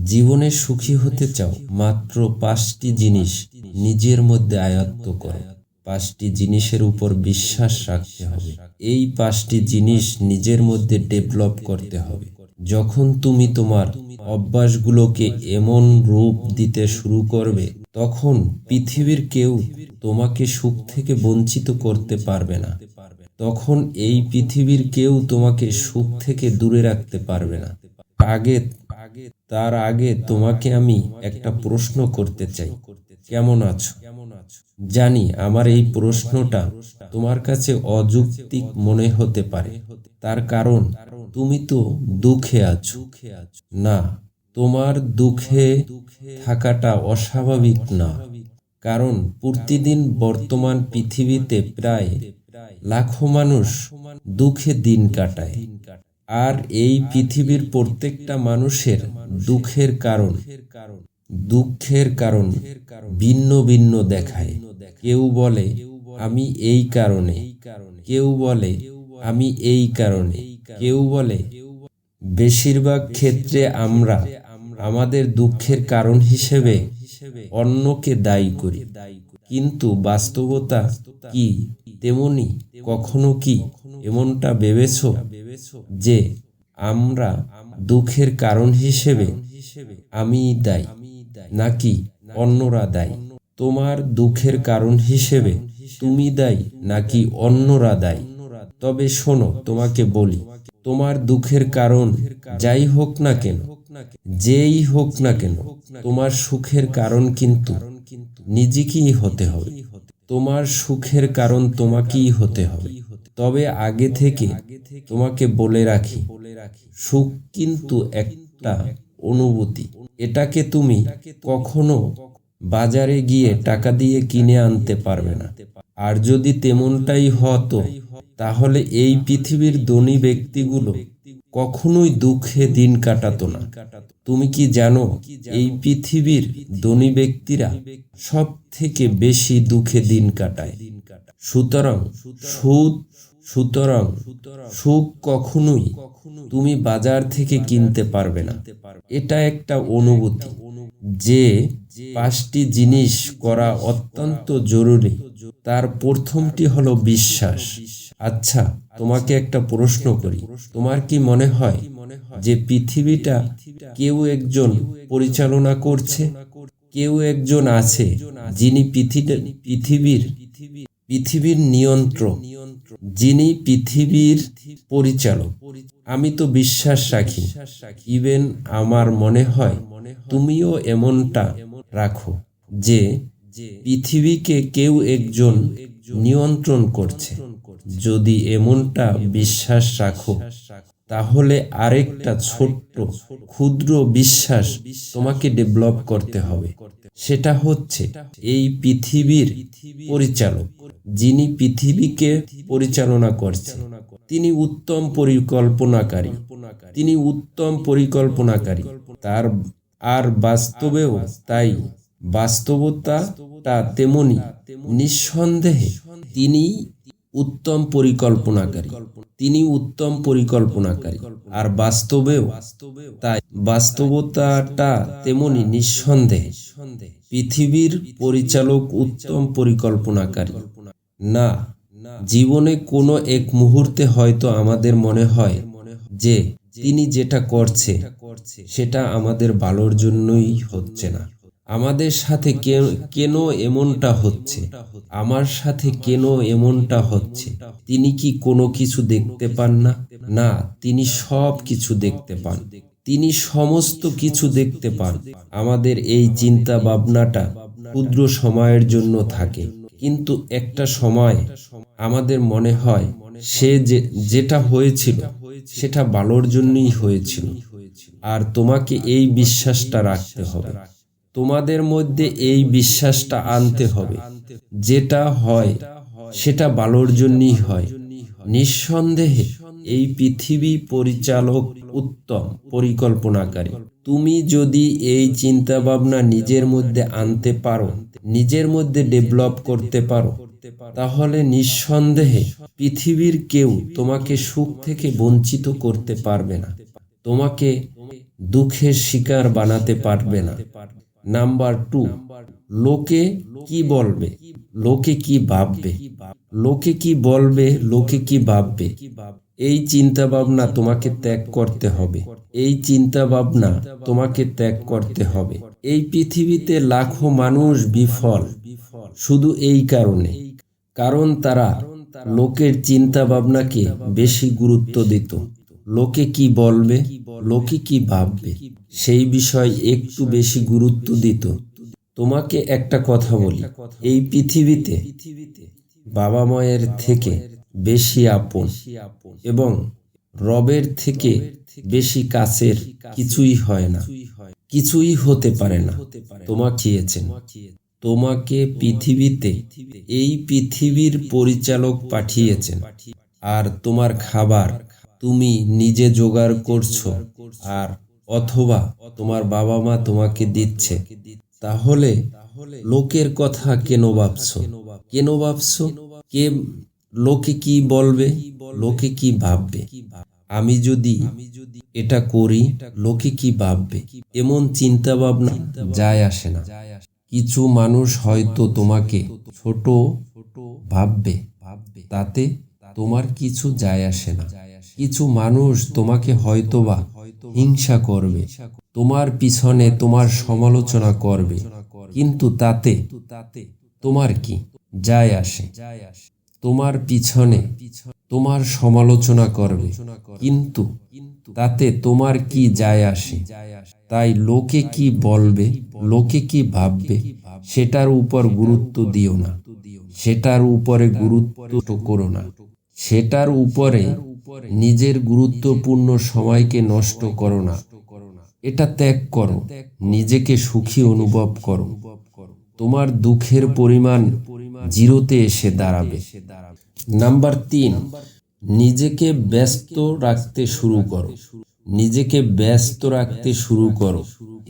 জীবনে সুখী হতে চাও, মাত্র 5টি জিনিস নিজের মধ্যে আয়ত্ত করো। 5টি জিনিসের উপর বিশ্বাস রাখতে হবে। এই 5টি জিনিস নিজের মধ্যে ডেভেলপ করতে হবে। যখন তুমি তোমার অভ্যাসগুলোকে এমন রূপ দিতে শুরু করবে, তখন পৃথিবীর কেউ তোমাকে সুখ থেকে বঞ্চিত করতে পারবে না। তখন এই পৃথিবীর কেউ তোমাকে সুখ থেকে দূরে রাখতে পারবে না। তার আগে তোমাকে আমি একটা প্রশ্ন করতে চাই, কেমন আছো? জানি আমার এই প্রশ্নটা তোমার কাছে অযৌক্তিক মনে হতে পারে, তার কারণ তুমি তো দুঃখে আছো। না, তোমার দুঃখে থাকাটা অস্বাভাবিক না, কারণ প্রতিদিন বর্তমান পৃথিবীতে প্রায় লাখো মানুষ দুঃখে দিন কাটায়। আর এই পৃথিবীর প্রত্যেকটা মানুষের দুঃখের কারণ ভিন্ন ভিন্ন দেখায়। কেউ বলে আমি এই কারণে, কেউ বলে আমি এই কারণে, কেউ বলে। বেশিরভাগ ক্ষেত্রে আমরা আমাদের দুঃখের কারণ হিসেবে অন্যকে দায়ী করি, কিন্তু বাস্তবতা কি তেমনি? কখনো কি এমনটা ভেবেছো যে আমরা দুঃখের কারণ হিসেবে আমি দায়ী, নাকি অন্যরা দায়ী? তোমার দুঃখের কারণ হিসেবে তুমি দায়ী নাকি অন্যরা দায়ী? তবে শোনো, তোমাকে বলি, তোমার দুঃখের কারণ যাই হোক না কেন, যেই হোক না কেন, তোমার সুখের কারণ কিন্তু নিজেকেই হতে হবে। তোমার সুখের কারণ তোমাকেই হতে হবে। তবে আগে থেকে তোমাকে বলে রাখি, সুখ কিন্তু একটা অনুভূতি। এটাকে তুমি কখনো বাজারে গিয়ে টাকা দিয়ে কিনে আনতে পারবে না। আর যদি তেমনটাই হতো, তাহলে এই পৃথিবীর ধনী ব্যক্তিগুলো কখনোই দুঃখে দিন কাটাতো না। তুমি কি জানো, এই পৃথিবীর ধনী ব্যক্তিরা সব থেকে বেশি দুঃখে দিন কাটায়। সুতরাং সুখ কখনোই তুমি বাজার থেকে কিনতে পারবে না। এটা একটা অনুভূতি। যে 5টি জিনিস করা অত্যন্ত জরুরি, তার প্রথমটি হলো বিশ্বাস। আচ্ছা, তোমাকে একটা প্রশ্ন করি, তোমার কি মনে হয় যে পৃথিবীটা কেউ একজন পরিচালনা করছে? কেউ একজন আছে যিনি পৃথিবীর নিয়ন্ত্রক, যিনি পৃথিবীর পরিচালক? আমি তো বিশ্বাস রাখি, ইভেন আমার মনে হয় তুমিও এমনটা রাখো, যে পৃথিবীকে কেউ একজন নিয়ন্ত্রণ করছে। যদি এমনটা বিশ্বাস রাখো, তাহলে আরেকটা ছোট্ট ক্ষুদ্র বিশ্বাস তোমাকে ডেভেলপ করতে হবে। সেটা হচ্ছে এই পৃথিবীর পরিচালক, যিনি পৃথিবীকে পরিচালনা করছেন, তিনি উত্তম পরিকল্পনাকারী। আর বাস্তবেও তাই। বাস্তবতাটা তেমনি। নিঃসন্দেহে তিনি উত্তম পরিকল্পনাকারী। আর বাস্তবেও তাই। বাস্তবতাটা তেমনি। নিঃসন্দেহে পৃথিবীর পরিচালক উত্তম পরিকল্পনাকারী। না, জীবনে কোনো এক মুহূর্তে হয়তো আমাদের মনে হয় যে তিনি যেটা করছে সেটা আমাদের ভালোর জন্যই হচ্ছে না। আমাদের সাথে কেন এমনটা হচ্ছে? আমার সাথে কেন এমনটা হচ্ছে? তিনি কি কোনো কিছু দেখতে পান না? না, তিনি সব কিছু দেখতে পান। তিনি সমস্ত কিছু দেখতে পান। আমাদের এই চিন্তা ভাবনাটা ক্ষুদ্র সময়ের জন্য থাকে, কিন্তু একটা সময় আমাদের মনে হয় যেটা হয়েছিল সেটা ভালোর জন্যই হয়েছিল। আর তোমাকে এই বিশ্বাসটা রাখতে হবে। তোমাদের মধ্যে এই বিশ্বাসটা আনতে হবে, যেটা হয় সেটা ভালোর জন্যই হয়। নিঃসন্দেহে এই পৃথিবী পরিচালক উত্তম পরিকল্পনাকারী। তুমি যদি এই চিন্তা ভাবনা নিজের মধ্যে আনতে পারো, নিজের মধ্যে ডেভেলপ করতে পারো, তাহলে নিঃসন্দেহে পৃথিবীর কেউ তোমাকে সুখ থেকে বঞ্চিত করতে পারবে না। তোমাকে দুঃখের শিকার বানাতে পারবে না। নাম্বার 2, লোকে কি বলবে, লোকে কি ভাববে, লোকে কি বলবে, লোকে কি ভাববে, এই চিন্তা ভাবনা তোমাকে ত্যাগ করতে হবে। এই চিন্তা ভাবনা তোমাকে ত্যাগ করতে হবে। এই পৃথিবীতে লাখো মানুষ বিফল শুধু এই কারণে, কারণ তারা লোকের চিন্তা ভাবনাকে বেশি গুরুত্ব দিত। লোকে কি বলবে, লোকে কি ভাববে, সেই বিষয় একটু বেশি গুরুত্ব দিত। তোমাকে একটা কথা বলি, এই পৃথিবীতে বাবা মায়ের থেকে বেশি আপন এবং রবের থেকে বেশি কাছের কিছুই হয় না, কিছুই হতে পারে না। তোমাকে দিয়েছেন, তোমাকে পৃথিবীতে এই পৃথিবীর পরিচালক পাঠিয়েছেন, আর তোমার খাবার তুমি নিজে জোগাড় করছো, আর অথবা তোমার বাবা মা তোমাকে দিচ্ছে। তাহলে লোকের কথা কেন ভাবছো, কেন ভাবছো? কে লোকে কি বলবে, লোকে কি ভাববে, আমি যদি এটা করি লোকে কি ভাববে, এমন চিন্তা ভাবনা যায় আসে না। কিছু মানুষ হয়তো তোমাকে ছোট ভাববে, তাতে তোমার কিছু যায় আসে না। কিছু মানুষ তোমাকে হয়তোবা হিংসা করবে, তোমার পিছনে তোমার সমালোচনা করবে, কিন্তু তাতে তোমার কি যায় আসে? তোমার পিছনে তোমার সমালোচনা করবে, কিন্তু তাতে তোমার কি যায় আসে? তাই লোকে কি বলবে, লোকে কি ভাববে, সেটার উপর গুরুত্ব দিও না, সেটার উপরে গুরুত্ব করো না, সেটার উপরে নিজের গুরুত্বপূর্ণ সময়কে নষ্ট করো না। এটা ত্যাগ করো, নিজেকে সুখী অনুভব করো। তোমার দুঃখের পরিমাণ জিরোতে এসে দাঁড়াবে। নাম্বার 3, নিজেকে ব্যস্ত রাখতে শুরু করো। নিজেকে ব্যস্ত রাখতে শুরু করো,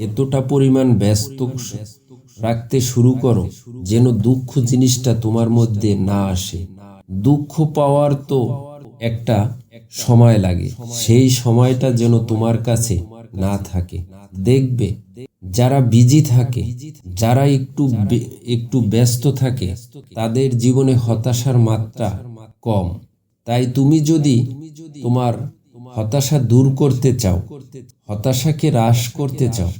এতটা পরিমাণ ব্যস্ত রাখতে শুরু করো যেন দুঃখ জিনিসটা তোমার মধ্যে না আসে। দুঃখ পাওয়ার তো একটা সময় লাগে, সেই সময়টা যেন তোমার কাছে না থাকে। দেখবে যারা বিজি থাকে, যারা একটু ব্যস্ত থাকে, তাদের জীবনে হতাশার মাত্রা কম। তাই তুমি যদি তোমার হতাশা দূর করতে চাও, হতাশাকে হ্রাস করতে চাও,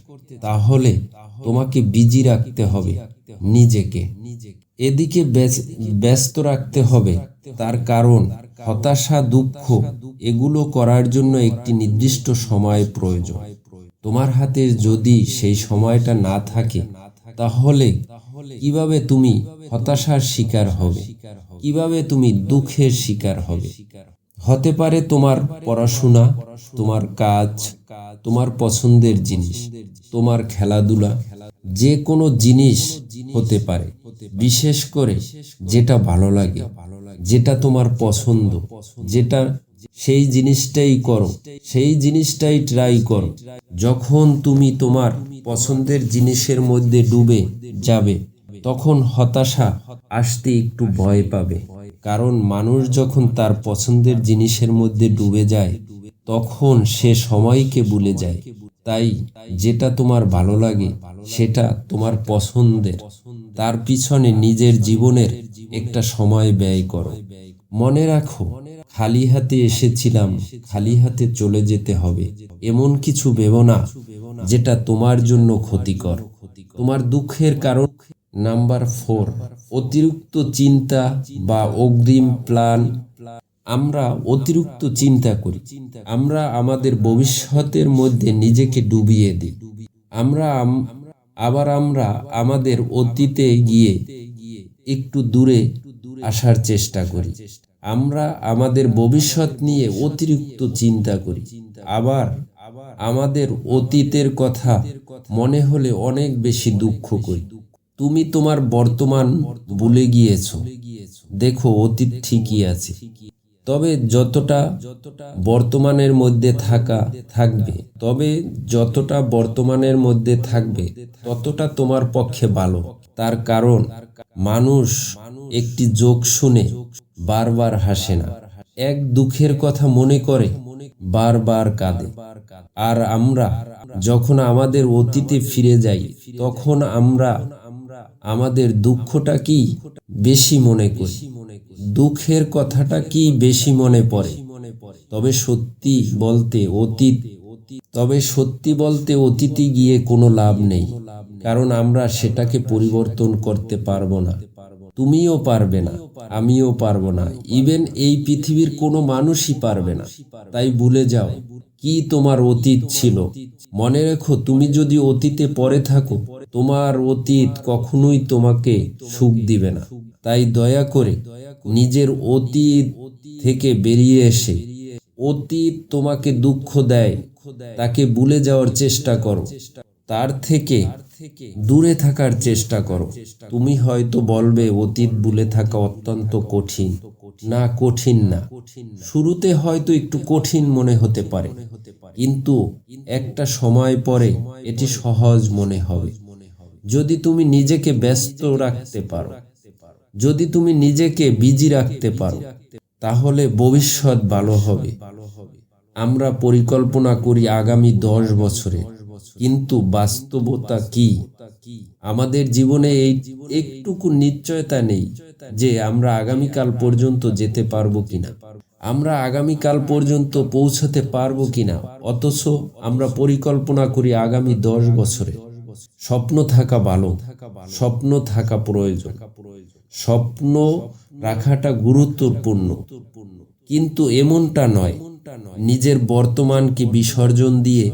তাহলে তোমাকে বিজি রাখতে হবে নিজেকে, এদিকে ব্যস্ত রাখতে হবে। তার কারণ হতাশা, দুঃখ এগুলো করার জন্য একটি নির্দিষ্ট সময় প্রয়োজন। তোমার হাতে যদি সেই সময়টা না থাকে, তাহলে কিভাবে তুমি হতাশার শিকার হবে, কিভাবে তুমি দুঃখের শিকার হবে? হতে পারে তোমার পড়াশোনা, তোমার কাজ, তোমার পছন্দের জিনিস, তোমার খেলাধুলা, যে কোনো জিনিস হতে পারে। বিশেষ করে যেটা ভালো লাগে, যেটা তোমার পছন্দ, যেটা সেই জিনিসটাই করো, সেই জিনিসটাই ট্রাই করো। যখন তুমি তোমার পছন্দের জিনিসের মধ্যে ডুবে যাবে, তখন হতাশা আসতে একটু ভয় পাবে। কারণ মানুষ যখন তার পছন্দের জিনিসের মধ্যে ডুবে যায়, তখন সে সময়কে ভুলে যায়। তাই যেটা তোমার ভালো লাগে, সেটা তোমার পছন্দের, তার পিছনে নিজের জীবনের একটা সময় ব্যয় করো। মনে রাখো, খালি হাতে এসেছিলাম, খালি হাতে চলে যেতে হবে, এমন কিছু ভেবো না যেটা তোমার জন্য ক্ষতিকর। তোমার দুঃখের কারণ। নাম্বার 4, অতিরিক্ত চিন্তা বা অগ্রিম প্ল্যান। আমরা অতিরিক্ত চিন্তা করি, আমরা আমাদের ভবিষ্যতের মধ্যে নিজেকে ডুবিয়ে দিই। আমরা আমাদের অতীতে গিয়ে একটু দূরে আসার চেষ্টা করি। আমরা আমাদের ভবিষ্যৎ নিয়ে অতিরিক্ত চিন্তা করি, আবার আমাদের অতীতের কথা মনে হলে অনেক বেশি দুঃখ করি। তুমি তোমার বর্তমান ভুলে গিয়েছো। দেখো, অতীত ঠিকই আছে, তবে যতটা বর্তমানের মধ্যে থাকবে ততটা তোমার পক্ষে ভালো। তার কারণ মানুষ একটি জোক শুনে বারবার হাসে না, এক দুঃখের কথা মনে করে বারবার কাঁদে। আর আমরা যখন আমাদের অতীতে ফিরে যাই তখন আমরা আমাদের দুঃখটা কি বেশি মনে করি, দুঃখের কথাটা কি বেশি মনে পড়ে। তবে সত্যি বলতে অতীতে গিয়ে কোনো লাভ নেই, কারণ আমরা সেটাকে পরিবর্তন করতে পারবো না। তুমিও পারবে না, আমিও পারবো না, ইভেন এই পৃথিবীর কোনো মানুষই পারবে না। তাই ভুলে যাও কি তোমার অতীত ছিল। মনে রেখো, তুমি যদি অতীতে পড়ে থাকো, তোমার অতীত কখনোই তোমাকে সুখ দিবে না। তাই দয়া করে নিজের অতীত থেকে বেরিয়ে এসে, অতীত তোমাকে দুঃখ দেয় তাকে ভুলে যাওয়ার চেষ্টা করো, তার থেকে দূরে থাকার চেষ্টা করো। তুমি হয়তো বলবে অতীত ভুলে থাকা অত্যন্ত কঠিন। না, কঠিন না। শুরুতে হয়তো একটু কঠিন মনে হতে পারে, কিন্তু একটা সময় পরে এটি সহজ মনে হবে। যদি তুমি নিজেকে ব্যস্ত রাখতে পারো, যদি তুমি নিজেকে বিজি রাখতে পারো, তাহলে ভবিষ্যৎ ভালো হবে। আমরা পরিকল্পনা করি আগামী 10 বছরে, কিন্তু বাস্তবতা কি? আমাদের জীবনে এই একটুকু নিশ্চয়তা নেই যে আমরা আগামীকাল পর্যন্ত যেতে পারবো কিনা, আমরা আগামীকাল পর্যন্ত পৌঁছাতে পারবো কিনা। অথচ আমরা পরিকল্পনা করি আগামী 10 বছরে। স্বপ্ন থাকা ভালো, স্বপ্ন থাকা প্রয়োজন, স্বপ্ন রাখাটা গুরুত্বপূর্ণ, কিন্তু এমনটা নয় নিজের বর্তমানকে বিসর্জন দিয়ে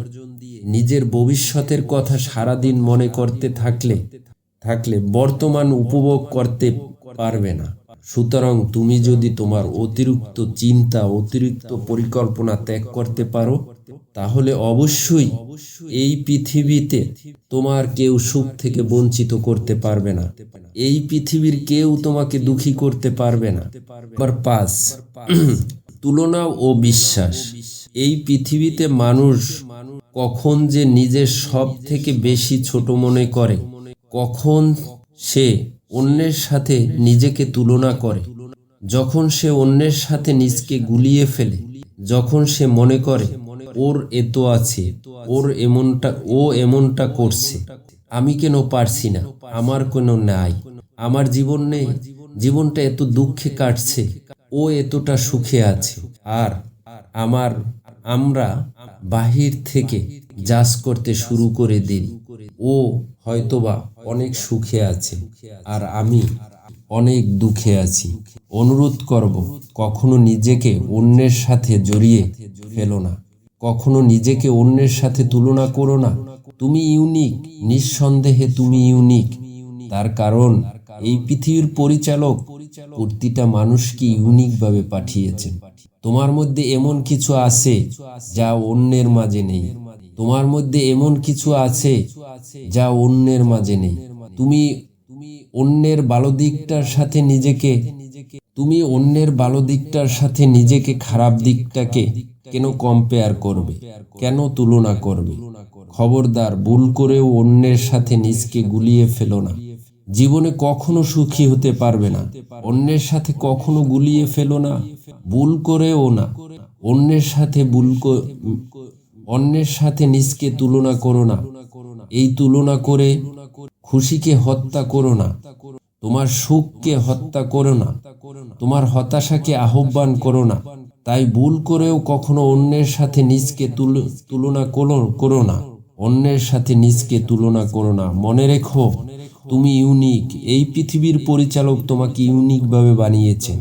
নিজের ভবিষ্যতের কথা সারাদিন মনে করতে থাকলে বর্তমান উপভোগ করতে পারবে না। সুতরাং তুমি যদি তোমার অতিরিক্ত চিন্তা, অতিরিক্ত পরিকল্পনা ত্যাগ করতে পারো, তাহলে অবশ্যই এই পৃথিবীতে তোমার কেউ সুখ থেকে বঞ্চিত করতে পারবে না। এই পৃথিবীর কেউ তোমাকে দুঃখী করতে পারবে না। নাম্বার 5, তুলনা ও বিশ্বাস। এই পৃথিবীতে মানুষ কখন যে নিজের সব থেকে বেশি ছোট মনে করে, কখন সে অন্যের সাথে নিজেকে তুলনা করে, যখন সে অন্যের সাথে নিজকে গুলিয়ে ফেলে, যখন সে মনে করে ওর এত আছে, ও এমনটা করছে, আমি কেন পারছি না, আমার কোনো নাই, আমার জীবন নেই, জীবনটা এত দুঃখে কাটছে, ও এতটা সুখে আছে। আর আমরা বাহির থেকে জাজ করতে শুরু করে দিই, ও হয়তোবা অনেক সুখে আছে আর আমি অনেক দুঃখে আছি। অনুরোধ করব, কখনো নিজেকে অন্যের সাথে জড়িয়ে ফেলো না, কখনো নিজেকে অন্যের সাথে তুলনা করো না। তুমি ইউনিক, নিঃসন্দেহে তুমি ইউনিক। তার কারণ এই পৃথিবীর পরিচালক প্রতিটা মানুষকে ইউনিক ভাবে পাঠিয়েছেন। তোমার মধ্যে এমন কিছু আছে যা অন্যের মাঝে নেই, তোমার মধ্যে এমন কিছু আছে যা অন্যের মাঝে নেই। তুমি অন্যের ভালো দিকটার সাথে নিজেকে খারাপ দিকটাকে কেন কম্পেয়ার করবে, কেন তুলনা করবে? খবরদার, ভুল করেও অন্যের সাথে নিজকে গুলিয়ে ফেলো না। জীবনে কখনো সুখী হতে পারবে না। অন্যের সাথে কখনো গুলিয়ে ফেলো না, ভুল করেও না। অন্যের সাথে নিজকে তুলনা করো না। এই তুলনা করে খুশিকে হত্যা করো না, তোমার সুখকে হত্যা করো না, তোমার হতাশাকে আহ্বান করো না। তাই ভুল করেও কখনো অন্যের সাথে নিজকে তুলনা করো না, অন্যের সাথে নিজকে তুলনা করো না। মনে রেখো, তুমি ইউনিক। এই পৃথিবীর পরিচালক তোমাকে ইউনিক ভাবে বানিয়েছেন,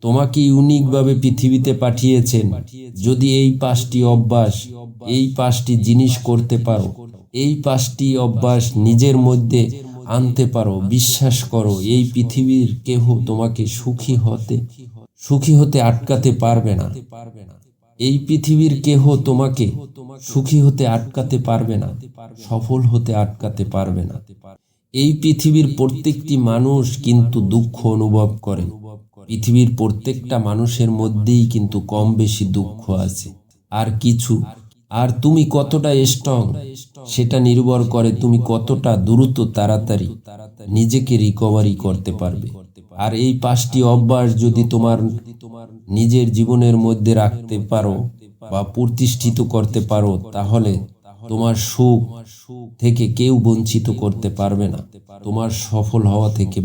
তোমাকে ইউনিক ভাবে পৃথিবীতে পাঠিয়েছেন। যদি এই 5টি অভ্যাস, এই 5টি জিনিস করতে পারো, এই 5টি অভ্যাস নিজের মধ্যে আনতে পারো, বিশ্বাস করো, এই পৃথিবীর কেহ তোমাকে সুখী হতে আটকাতে পারবে না। এই পৃথিবীর কেহ তোমাকে সুখী হতে আটকাতে পারবে না, সফল হতে আটকাতে পারবে না। এই পৃথিবীর প্রত্যেকটি মানুষ কিন্তু দুঃখ অনুভব করে। পৃথিবীর প্রত্যেকটা মানুষের মধ্যেই কিন্তু কম বেশি দুঃখ আছে। আর তুমি কতটা স্ট্রং সেটা নির্ভর করে তুমি কতটা দ্রুত তাড়াতাড়ি নিজেকে রিকভারি করতে পারবে। আর এই 5টি অভ্যাস যদি তোমার নিজের জীবনের মধ্যে রাখতে পারো, বা প্রতিষ্ঠিত করতে পারো, তাহলে তোমার সুখ থেকে কেউ বঞ্চিত করতে পারবে না। তোমার সফল হওয়া থেকে